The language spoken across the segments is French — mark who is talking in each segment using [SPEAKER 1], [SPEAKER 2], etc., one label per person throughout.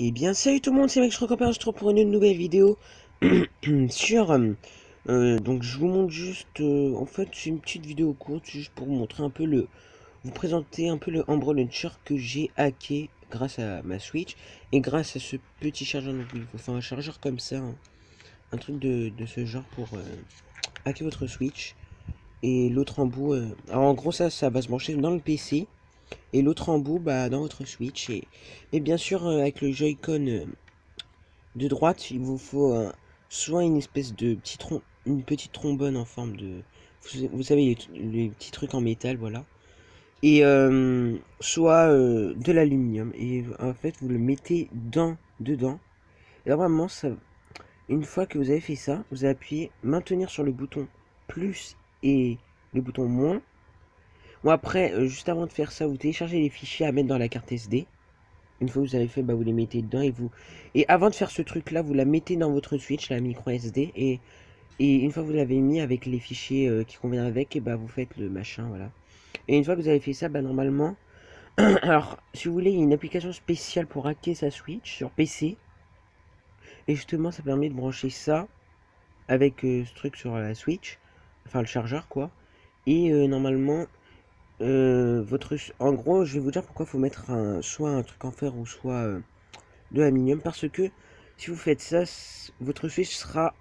[SPEAKER 1] Eh bien salut tout le monde, c'est Max Recopain, je se retrouve pour une nouvelle vidéo sur... donc je vous montre juste... en fait c'est une petite vidéo courte, juste pour vous montrer un peu le... Vous présenter un peu le Umbrella Launcher que j'ai hacké grâce à ma Switch. Et grâce à ce petit chargeur, donc il faut faire un chargeur comme ça, hein, un truc de ce genre pour hacker votre Switch. Et l'autre embout... alors en gros ça va se brancher dans le PC. Et l'autre embout bah, dans votre Switch. Et bien sûr avec le Joy-Con... de droite, il vous faut soit une espèce de une petite trombone en forme de... Vous savez, les petits trucs en métal, voilà. Et soit de l'aluminium. Et en fait, vous le mettez dedans. Et normalement, ça, une fois que vous avez fait ça, vous appuyez maintenir sur le bouton plus et le bouton moins. Bon, après, juste avant de faire ça, vous téléchargez les fichiers à mettre dans la carte SD. Une fois que vous avez fait, bah, vous les mettez dedans et avant de faire ce truc là, vous la mettez dans votre Switch, la micro SD, et une fois que vous l'avez mis avec les fichiers qui conviennent avec, et bah vous faites le machin, voilà. Et une fois que vous avez fait ça, bah normalement, alors si vous voulez, il y a une application spéciale pour hacker sa Switch sur PC, et justement ça permet de brancher ça avec ce truc sur la Switch, enfin le chargeur quoi, et normalement en gros, je vais vous dire pourquoi il faut mettre soit un truc en fer ou soit de l'aluminium, parce que si vous faites ça, votre Switch sera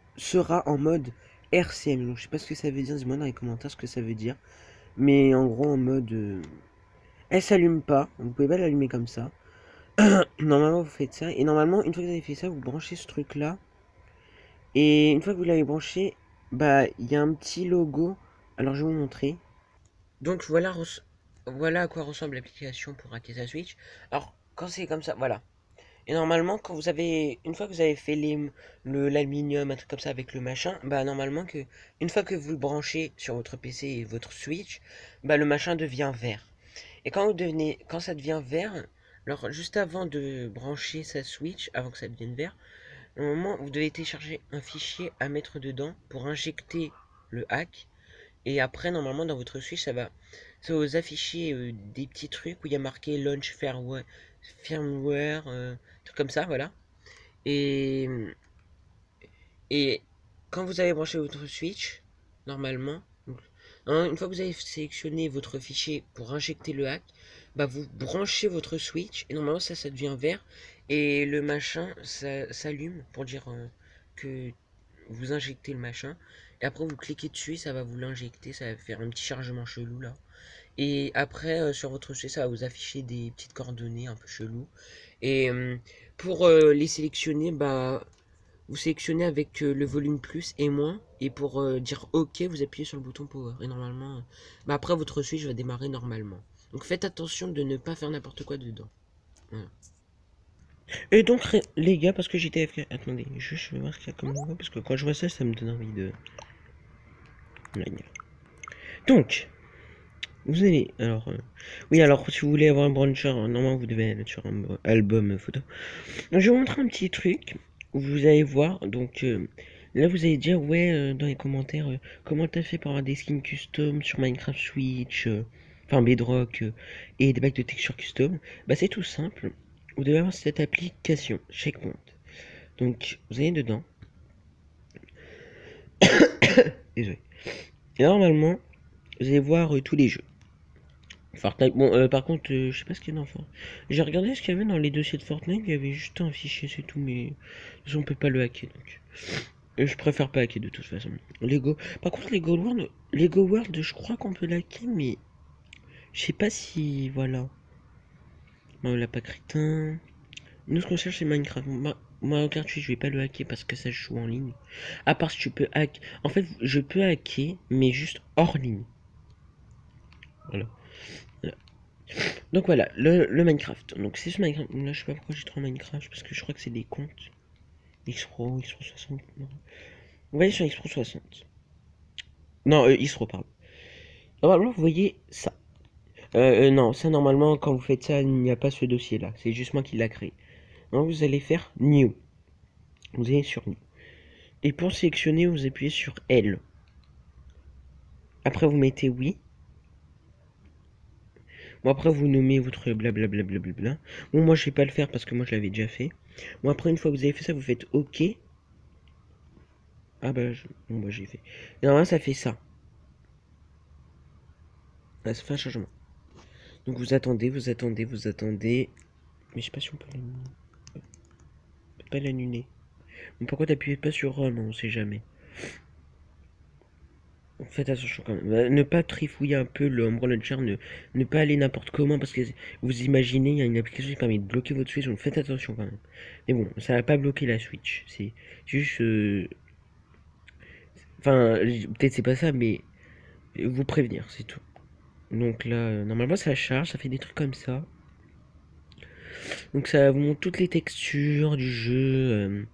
[SPEAKER 1] en mode RCM. Donc je sais pas ce que ça veut dire, dis-moi dans les commentaires ce que ça veut dire. Mais en gros en mode... elle s'allume pas, vous pouvez pas l'allumer comme ça. Normalement vous faites ça, et normalement une fois que vous avez fait ça, vous branchez ce truc là. Et une fois que vous l'avez branché, bah il y a un petit logo. Alors je vais vous montrer. Donc voilà à quoi ressemble l'application pour hacker sa Switch. Alors quand c'est comme ça, voilà. Et normalement, une fois que vous avez fait l'aluminium, un truc comme ça avec le machin, bah normalement une fois que vous le branchez sur votre PC et votre Switch, bah le machin devient vert. Et quand ça devient vert, alors juste avant de brancher sa Switch, avant que ça devienne vert, normalement vous devez télécharger un fichier à mettre dedans pour injecter le hack. Et après, normalement, dans votre Switch, ça va vous afficher des petits trucs où il y a marqué Launch Firmware, truc comme ça, voilà. Et, et quand vous avez branché votre Switch, normalement, une fois que vous avez sélectionné votre fichier pour injecter le hack, bah vous branchez votre Switch et normalement ça devient vert et le machin ça s'allume pour dire que vous injectez le machin et après vous cliquez dessus et ça va vous l'injecter, ça va faire un petit chargement chelou là. Et après sur votre Switch ça va vous afficher des petites coordonnées un peu chelou et pour les sélectionner bah vous sélectionnez avec le volume plus et moins. Et pour dire OK, vous appuyez sur le bouton power. Et normalement, bah après votre Switch va démarrer normalement. Donc faites attention de ne pas faire n'importe quoi dedans. Voilà. Et donc les gars, parce que j'étais AFK. Attendez, je vais voir ce qu'il y a comme logo. Parce que quand je vois ça, ça me donne envie de... Donc, vous allez... Alors, oui, alors si vous voulez avoir un brancher, normalement vous devez aller sur un album photo. Donc, je vais vous montrer un petit truc. Vous allez voir, donc... là, vous allez dire, ouais, dans les commentaires, comment t'as fait pour avoir des skins custom sur Minecraft Switch, enfin Bedrock, et des bacs de texture custom. Bah, c'est tout simple. Vous devez avoir cette application, Checkpoint. Donc, vous allez dedans. Désolé. Et normalement, vous allez voir tous les jeux. Fortnite, bon, par contre, je sais pas ce qu'il y a dans Fortnite. J'ai regardé ce qu'il y avait dans les dossiers de Fortnite, il y avait juste un fichier, c'est tout, mais on peut pas le hacker, donc. Je préfère pas hacker de toute façon. Lego. Par contre, Lego World, je crois qu'on peut le hacker, mais je sais pas si. Voilà. On l'a pas crétin. Nous, ce qu'on cherche, c'est Minecraft. Mario Kart 8, je vais pas le hacker parce que ça, je joue en ligne. À part si tu peux hack. En fait, je peux hacker, mais juste hors ligne. Voilà. Voilà. Donc voilà, le Minecraft. Donc c'est ce Minecraft. Là, je sais pas pourquoi j'ai trop Minecraft, parce que je crois que c'est des comptes. X-Pro, X-Pro 60. Non. On va aller sur X-Pro 60. Non, X-Pro, pardon. Normalement, vous voyez ça. Non, ça normalement, quand vous faites ça, il n'y a pas ce dossier-là. C'est juste moi qui l'a créé. Donc vous allez faire New. Vous allez sur New. Et pour sélectionner, vous appuyez sur L. Après, vous mettez oui. Bon, après, vous nommez votre blablabla. Bon, moi, je vais pas le faire parce que moi, je l'avais déjà fait. Bon, après, une fois que vous avez fait ça, vous faites OK. Ah bah, bon, bah, j'ai fait. Et normalement, ça fait ça. Là, ça fait un changement. Donc, vous attendez, vous attendez, vous attendez. Mais je sais pas si on peut l'annuler. On peut pas l'annuler. Bon, pourquoi t'appuyez pas sur Run? On sait jamais. Faites attention quand même. Ne pas trifouiller un peu le Umbrella Launcher, ne pas aller n'importe comment parce que vous imaginez, il y a une application qui permet de bloquer votre Switch, donc faites attention quand même. Mais bon, ça va pas bloquer la Switch. C'est juste. Enfin, peut-être c'est pas ça, mais vous prévenir, c'est tout. Donc là, normalement ça charge, ça fait des trucs comme ça. Donc ça vous montre toutes les textures du jeu.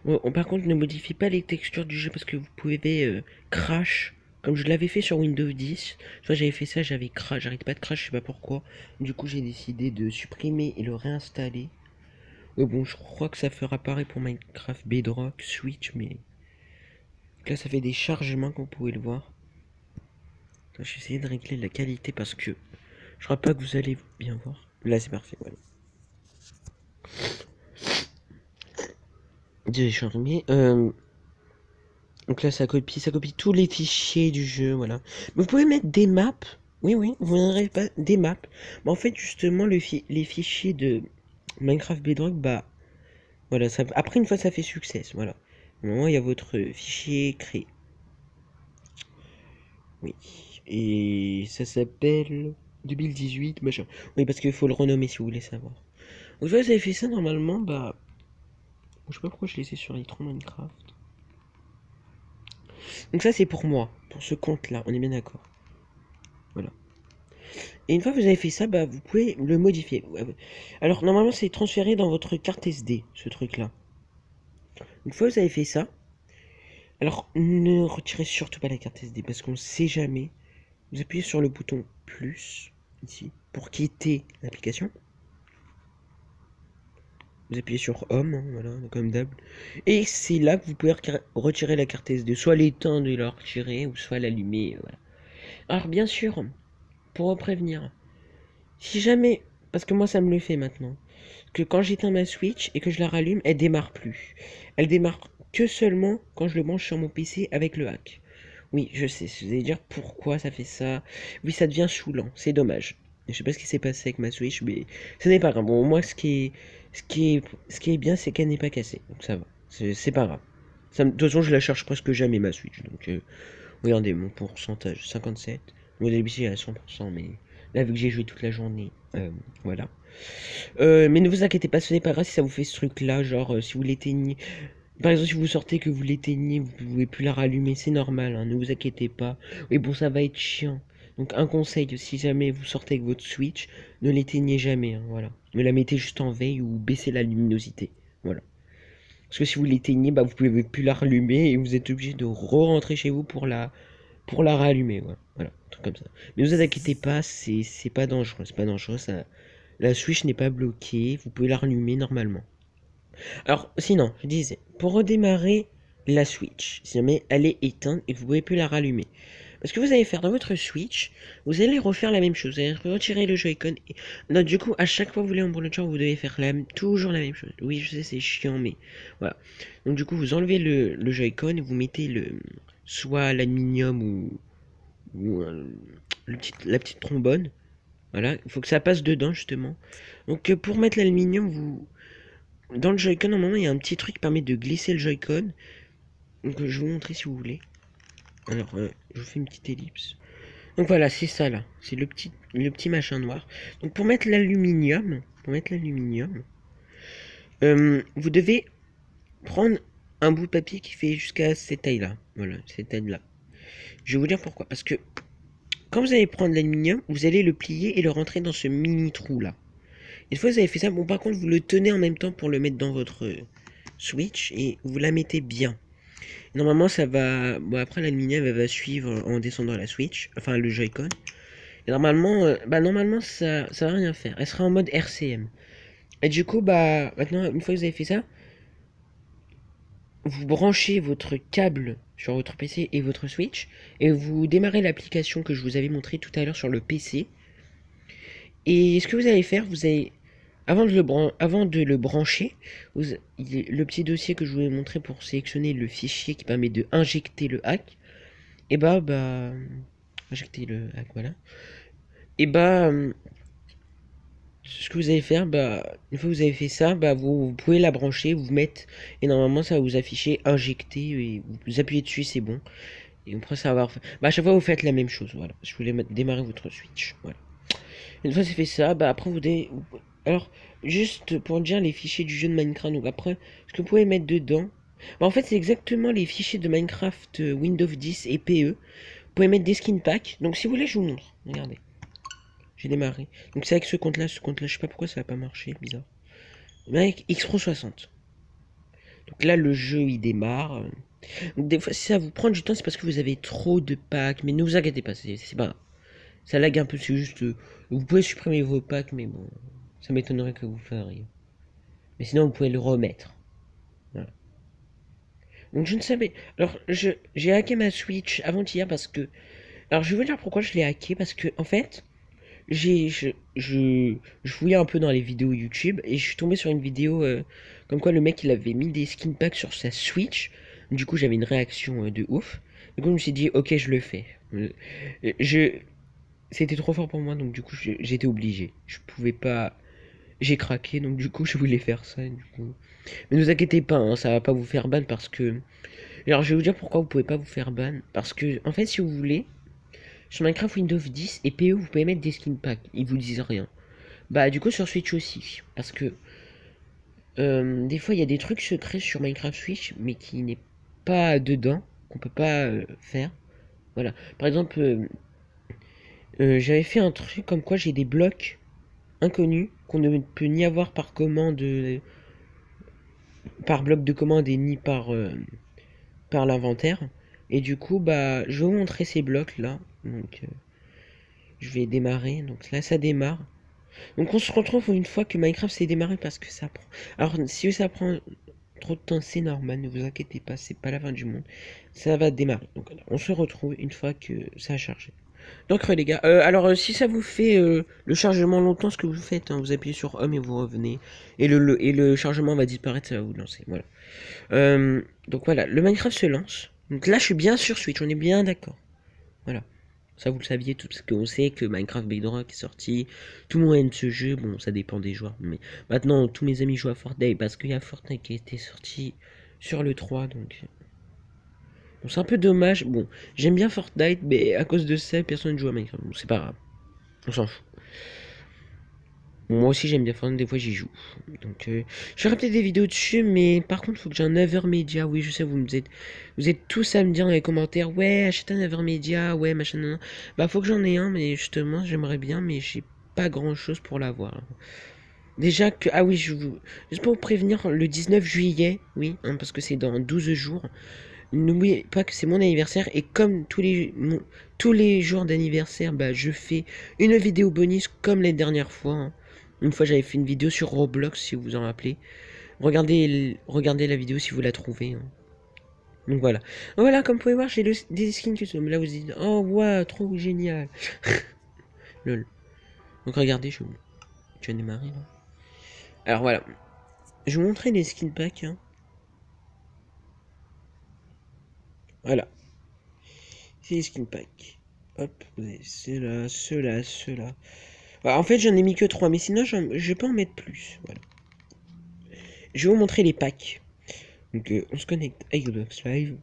[SPEAKER 1] Bon, par contre, ne modifiez pas les textures du jeu parce que vous pouvez crash. Comme je l'avais fait sur Windows 10. Soit j'avais fait ça, j'avais crash, j'arrêtais pas de crash, je sais pas pourquoi. Du coup, j'ai décidé de supprimer et le réinstaller. Bon, je crois que ça fera pareil pour Minecraft Bedrock Switch, mais là, ça fait des chargements, comme vous pouvez le voir. Je vais essayer de régler la qualité parce que je crois pas que vous allez bien voir. Là, c'est parfait, voilà. J'ai charmé. Donc là, ça copie tous les fichiers du jeu, voilà. Vous pouvez mettre des maps. Oui, oui, vous n'aurez pas des maps. Mais en fait, justement, les fichiers de Minecraft Bedrock, bah, voilà, ça, après une fois, ça fait succès, voilà. Au moment, il y a votre fichier créé. Oui. Et ça s'appelle 2018, machin. Oui, parce qu'il faut le renommer si vous voulez savoir. Donc, une fois que vous avez fait ça, normalement, bah, je sais pas pourquoi je l'ai laissé sur Litron Minecraft. Donc ça, c'est pour moi, pour ce compte-là, on est bien d'accord. Voilà. Et une fois que vous avez fait ça, bah, vous pouvez le modifier. Alors, normalement, c'est transféré dans votre carte SD, ce truc-là. Une fois que vous avez fait ça, alors ne retirez surtout pas la carte SD, parce qu'on ne sait jamais. Vous appuyez sur le bouton plus, ici, pour quitter l'application. Vous appuyez sur Home, hein, voilà, comme d'hab. Et c'est là que vous pouvez retirer la carte SD. Soit l'éteindre et la retirer, ou soit l'allumer, voilà. Alors, bien sûr, pour prévenir, si jamais, parce que moi ça me le fait maintenant, que quand j'éteins ma Switch et que je la rallume, elle démarre plus. Elle démarre que seulement quand je le branche sur mon PC avec le hack. Oui, je sais, vous allez dire pourquoi ça fait ça. Oui, ça devient saoulant, c'est dommage. Je sais pas ce qui s'est passé avec ma Switch, mais ce n'est pas grave. Bon, moi, ce qui est bien, c'est qu'elle n'est pas cassée, donc ça va. C'est pas grave. De toute façon, je la charge presque jamais ma Switch, donc regardez mon pourcentage, 57. Mon d'habitude, est à 100%, mais là, vu que j'ai joué toute la journée, voilà. Mais ne vous inquiétez pas, ce n'est pas grave si ça vous fait ce truc-là, genre si vous l'éteignez. Par exemple, si vous sortez que vous l'éteignez, vous pouvez plus la rallumer, c'est normal, hein, ne vous inquiétez pas. Oui, bon, ça va être chiant. Donc un conseil, si jamais vous sortez avec votre Switch, ne l'éteignez jamais, hein, voilà. Ne la mettez juste en veille ou baissez la luminosité, voilà. Parce que si vous l'éteignez, bah vous pouvez plus la rallumer et vous êtes obligé de re-rentrer chez vous pour la rallumer, voilà, voilà, un truc comme ça. Mais ne vous inquiétez pas, c'est pas dangereux, c'est pas dangereux, ça. La Switch n'est pas bloquée, vous pouvez la rallumer normalement. Alors, sinon, je disais, pour redémarrer la Switch, si jamais elle est éteinte et que vous ne pouvez plus la rallumer, ce que vous allez faire dans votre Switch, vous allez refaire la même chose. Vous allez retirer le Joy-Con. Non, du coup, à chaque fois que vous voulez en launcher, vous devez faire toujours la même chose. Oui, je sais, c'est chiant, mais voilà. Donc, du coup, vous enlevez le Joy-Con et vous mettez soit l'aluminium ou la petite trombone. Voilà, il faut que ça passe dedans, justement. Donc, pour mettre l'aluminium, dans le Joy-Con, normalement, il y a un petit truc qui permet de glisser le Joy-Con. Donc, je vais vous montrer si vous voulez. Alors, je vous fais une petite ellipse. Donc voilà, c'est ça là. C'est le petit machin noir. Donc vous devez prendre un bout de papier qui fait jusqu'à cette taille-là. Voilà, cette taille-là. Je vais vous dire pourquoi. Parce que quand vous allez prendre l'aluminium, vous allez le plier et le rentrer dans ce mini trou là. Une fois que vous avez fait ça, bon par contre vous le tenez en même temps pour le mettre dans votre Switch et vous la mettez bien. Normalement ça va. Bon après l'aluminium elle va suivre en descendant la Switch, enfin le Joy-Con. Et normalement ça va rien faire. Elle sera en mode RCM. Et du coup bah maintenant une fois que vous avez fait ça, vous branchez votre câble sur votre PC et votre Switch et vous démarrez l'application que je vous avais montré tout à l'heure sur le PC. Et ce que vous allez faire, vous allez, avant de le brancher, le petit dossier que je vous ai montré pour sélectionner le fichier qui permet de injecter le hack, et injecter le hack, voilà. Et ce que vous allez faire, une fois que vous avez fait ça, vous pouvez la brancher, vous mettre, et normalement ça va vous afficher injecter, et vous appuyez dessus, c'est bon. Et après ça va faire... à chaque fois vous faites la même chose, voilà. Je voulais démarrer votre switch, voilà. Une fois c'est fait ça, après alors, juste pour dire les fichiers du jeu de Minecraft, donc après, ce que vous pouvez mettre dedans, en fait c'est exactement les fichiers de Minecraft Windows 10 et PE. Vous pouvez mettre des skin packs, donc si vous voulez je vous montre, regardez. J'ai démarré. Donc c'est avec ce compte-là, je sais pas pourquoi ça va pas marcher, bizarre. Mais avec X-Pro 60. Donc là, le jeu, il démarre. Donc des fois, si ça vous prend du temps, c'est parce que vous avez trop de packs. Mais ne vous inquiétez pas, c'est pas grave. Ça lag un peu, c'est juste... vous pouvez supprimer vos packs, mais bon... Ça m'étonnerait que vous feriez. Mais sinon, vous pouvez le remettre. Voilà. Donc je ne savais... Alors, j'ai hacké ma Switch avant-hier parce que... Alors je vais vous dire pourquoi je l'ai hacké. Parce que, en fait... Je fouillais un peu dans les vidéos YouTube et je suis tombé sur une vidéo comme quoi le mec il avait mis des skin packs sur sa Switch. Du coup j'avais une réaction de ouf. Du coup je me suis dit ok je le fais. Je C'était trop fort pour moi donc du coup j'étais obligé. Je pouvais pas. J'ai craqué donc du coup je voulais faire ça. Du coup. Mais ne vous inquiétez pas, hein, ça va pas vous faire ban parce que. Alors je vais vous dire pourquoi vous pouvez pas vous faire ban. Parce que en fait si vous voulez. Sur Minecraft Windows 10 et PE, vous pouvez mettre des skin packs. Ils vous disent rien. Du coup, sur Switch aussi. Parce que des fois, il y a des trucs secrets sur Minecraft Switch, mais qui n'est pas dedans, qu'on peut pas faire. Voilà. Par exemple, j'avais fait un truc comme quoi j'ai des blocs inconnus qu'on ne peut ni avoir par commande, par bloc de commande et ni par l'inventaire. Et du coup, je vais vous montrer ces blocs là. Donc, je vais démarrer. Donc là, ça démarre. Donc on se retrouve une fois que Minecraft s'est démarré parce que ça prend... Alors si ça prend trop de temps, c'est normal, ne vous inquiétez pas, c'est pas la fin du monde. Ça va démarrer. Donc on se retrouve une fois que ça a chargé. Donc les gars, si ça vous fait le chargement longtemps, ce que vous faites, hein, vous appuyez sur Home et vous revenez. Et le chargement va disparaître, ça va vous lancer. Voilà. Donc voilà, le Minecraft se lance. Donc là je suis bien sur Switch, on est bien d'accord. Voilà. Ça, vous le saviez tout, parce qu'on sait que Minecraft Bedrock est sorti. Tout le monde aime ce jeu. Bon, ça dépend des joueurs. Mais maintenant, tous mes amis jouent à Fortnite parce qu'il y a Fortnite qui a été sorti sur le 3. Donc, bon, c'est un peu dommage. Bon, j'aime bien Fortnite, mais à cause de ça, personne ne joue à Minecraft. Bon, c'est pas grave. On s'en fout. Bon, moi aussi, j'aime bien Fortnite. Des fois, j'y joue. Donc, je ferai peut-être des vidéos dessus. Mais par contre, il faut que j'ai un Avermedia. Oui, je sais, vous êtes tous à me dire dans les commentaires. Ouais, achète un Avermedia. Ouais, machin. Nan, nan. Faut que j'en ai un. Mais justement, j'aimerais bien. Mais j'ai pas grand chose pour l'avoir. Déjà que. Ah oui, juste pour vous prévenir, le 19 juillet. Oui, hein, parce que c'est dans 12 jours. N'oubliez pas que c'est mon anniversaire. Et comme tous les jours d'anniversaire, je fais une vidéo bonus comme les dernières fois. Hein. Une fois, j'avais fait une vidéo sur Roblox, si vous vous en rappelez. Regardez la vidéo si vous la trouvez. Hein. Donc voilà. Voilà, comme vous pouvez voir, j'ai des skins custom. Là, vous dites, oh, ouais, trop génial. Lol. Donc regardez, tu as démarré là. Alors voilà. Je vais vous montrer les skin packs. Hein. Voilà. C'est les skin packs. Hop, vous avez ceux-là. En fait, j'en ai mis que 3, mais sinon, je peux en mettre plus. Voilà. Je vais vous montrer les packs. Donc, on se connecte à Xbox Live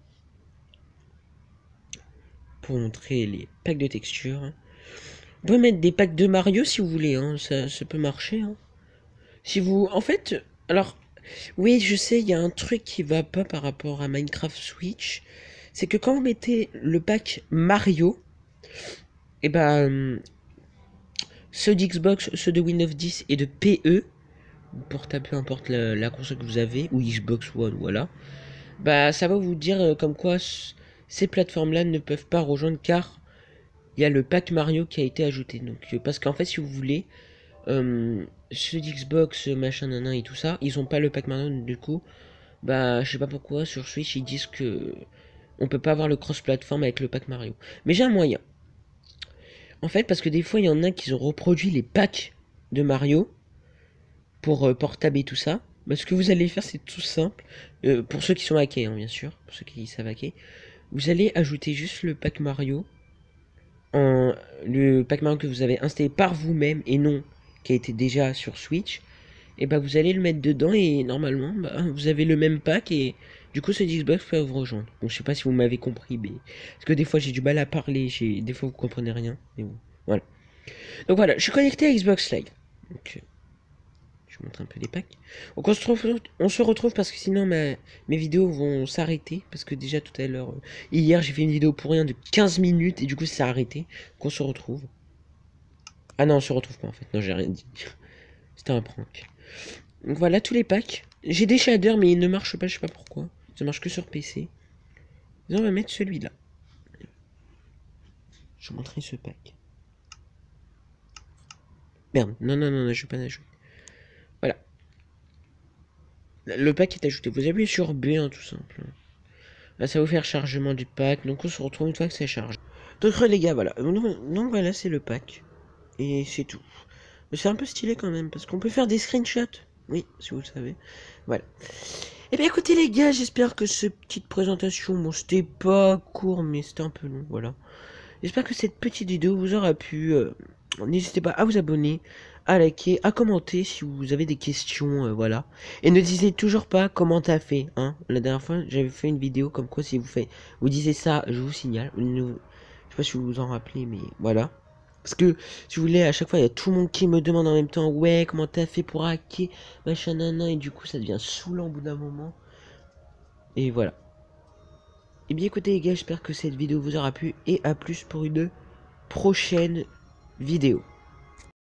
[SPEAKER 1] pour montrer les packs de texture. Vous pouvez mettre des packs de Mario si vous voulez, hein. Ça peut marcher. Hein. Si vous... En fait, alors... Oui, je sais, il y a un truc qui va pas par rapport à Minecraft Switch. C'est que quand vous mettez le pack Mario, et ceux d'Xbox, ceux de Windows 10 et de PE, pour taper peu importe la console que vous avez, ou Xbox One, voilà, ça va vous dire comme quoi ces plateformes-là ne peuvent pas rejoindre car il y a le pack Mario qui a été ajouté. Donc, parce qu'en fait, si vous voulez, ceux d'Xbox, machin, nanan et tout ça, ils ont pas le pack Mario, du coup, je sais pas pourquoi, sur Switch, ils disent que on peut pas avoir le cross-platform avec le pack Mario. Mais j'ai un moyen. En fait, parce que des fois, il y en a qui ont reproduit les packs de Mario pour portable et tout ça. Bah, ce que vous allez faire, c'est tout simple. Pour ceux qui sont hackés, hein, bien sûr, pour ceux qui savent hacker, vous allez ajouter juste le pack Mario, en, le pack Mario que vous avez installé par vous-même et non qui a été déjà sur Switch. Et bah vous allez le mettre dedans et normalement bah, vous avez le même pack et du coup ce Xbox peut vous rejoindre. Bon, je sais pas si vous m'avez compris, mais parce que des fois j'ai du mal à parler, des fois vous comprenez rien, mais bon, voilà. Donc voilà, je suis connecté à Xbox Live. Donc, je vous montre un peu les packs. Donc on se retrouve parce que sinon mes vidéos vont s'arrêter. Parce que déjà tout à l'heure, hier j'ai fait une vidéo pour rien de 15 minutes et du coup ça s'est arrêté. Donc on se retrouve. Ah non, on se retrouve pas en fait. Non, j'ai rien dit. C'était un prank. Donc voilà tous les packs. J'ai des shaders mais ils ne marchent pas, je sais pas pourquoi. Ça marche que sur PC. Et on va mettre celui-là. Je vais montrer ce pack. Merde, non, je vais pas l'ajouter. Voilà. Le pack est ajouté. Vous appuyez sur B, hein, tout simple. Là, ça va vous faire chargement du pack. Donc on se retrouve une fois que ça charge. Donc les gars, voilà. Donc voilà, c'est le pack. Et c'est tout. Mais c'est un peu stylé quand même, parce qu'on peut faire des screenshots. Oui, si vous le savez. Voilà. Et bien écoutez les gars, j'espère que cette petite présentation, bon c'était pas court, mais c'était un peu long, voilà. J'espère que cette petite vidéo vous aura plu. N'hésitez pas à vous abonner, à liker, à commenter si vous avez des questions, voilà. Et ne disiez toujours pas comment t'as fait, hein. La dernière fois, j'avais fait une vidéo comme quoi si vous disiez ça, je vous signale. Je sais pas si vous vous en rappelez, mais voilà. Parce que, si vous voulez, à chaque fois, il y a tout le monde qui me demande en même temps, ouais, comment t'as fait pour hacker, machin, nana, et du coup, ça devient saoulant au bout d'un moment. Et voilà. Et bien écoutez les gars, j'espère que cette vidéo vous aura plu, et à plus pour une prochaine vidéo.